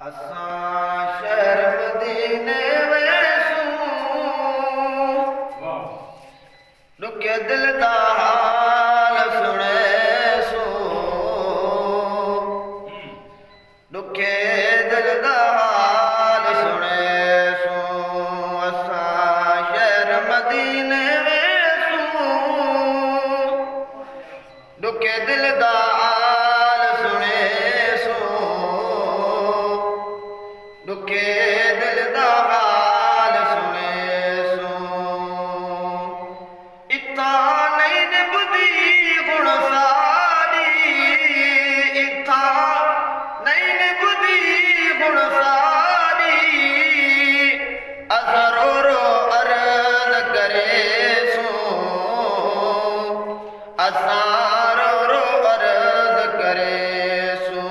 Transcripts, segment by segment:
असां शहर मदीने वेसूं, ॾुखे दिल दा हाल सुणेसूं, ॾुखे दिल दा हाल सुणेसूं। असां शहर मदीने वेसूं, ॾुखे दिल दा हाल सुणेसूं, ॾुखे दिल दा हाल सुणेसूं। इत्थां नहीं निभदी गुण सारी, इत्थां नहीं निभदी गुण सारी, असां रो रो अर्ज़ करेसूं, असां रो रो अर्ज़ करेसूं।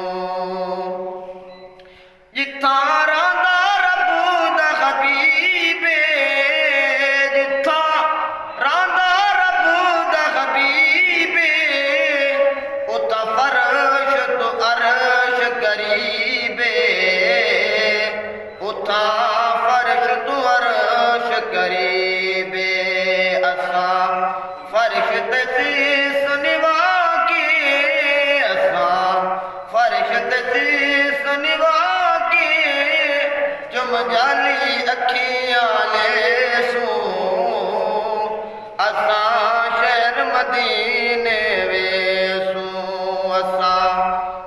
जित्थां रहंदा रब दा हबीबे, जित्थां रहंदा रब दा हबीबे, उतां फर्श तो अर्श करीबे, उतां फर्श तो अर्श करीबे। असां फर्श ते शीस निवा के, असां फर्श ते शीस निवा के, चुम जाली अखियां लेसूं। असां शहर मदीने वेसूं, असां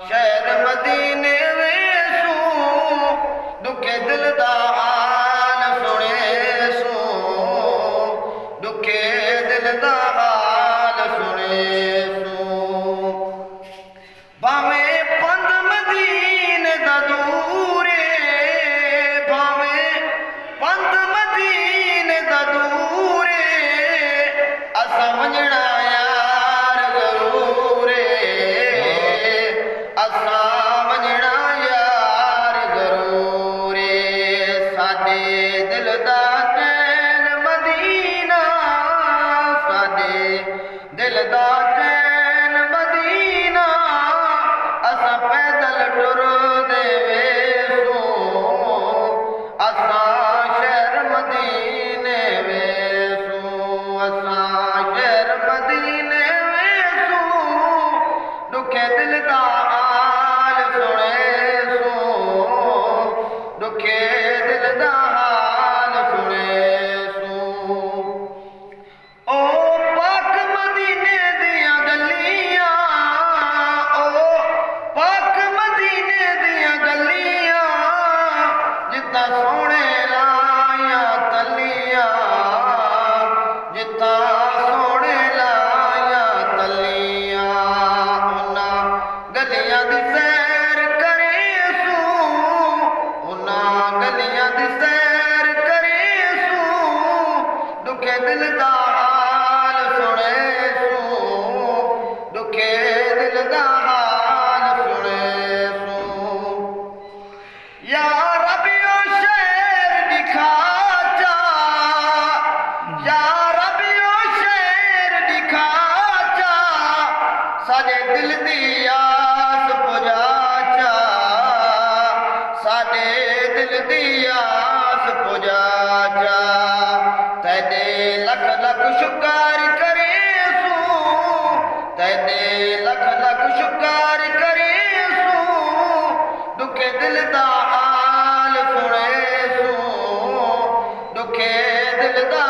शहर मदीने वेसूं, ॾुखे दिल दा हाल सुणेसूं, ॾुखे दिल दा हाल सुणेसूं। भावें पंध मदीने दा दूरे, भावें पंध मदीने दा दूरे, असां वञणा यार ज़रूरे, असां वञणा यार ज़रूरे। साडे दिल दा चैन मदीना, साडे दिल दा चैन मदीना, असां पैदल टुरदे वेसूं, असां शहर मदीने वेसूं, असां शहर मदीने वेसूं, ॾुखे दिल दा हाल सुणेसूं, ॾुखे दिल दा हाल सुणेसूं। ओ पाक मदीने दियां गलियां, ओ पाक मदीने दियां गलियां, जित्थां सोहणे लायां तलियां, जित्थां सोहणे लायां तलियां, उन्हां गलियां दी सैर करेसूं, उन्हां गलियां दी सैर करेसूं, ॾुखे दिल दा हाल सुणेसूं, ॾुखे दिल दा हाल सुणेसूं। या रब यो शहर दिखाचा, या रब यो शहर दिखाचा, साडे दिल दी आस पुजाचा, साडे दिल दी आस पुजाचा। तेरे लख लख शुक्र करेसूं, तेरे लख लख शुक्र करेसूं, ॾुखे दिल दा हाल सुणेसूं, ॾुखे दिल दा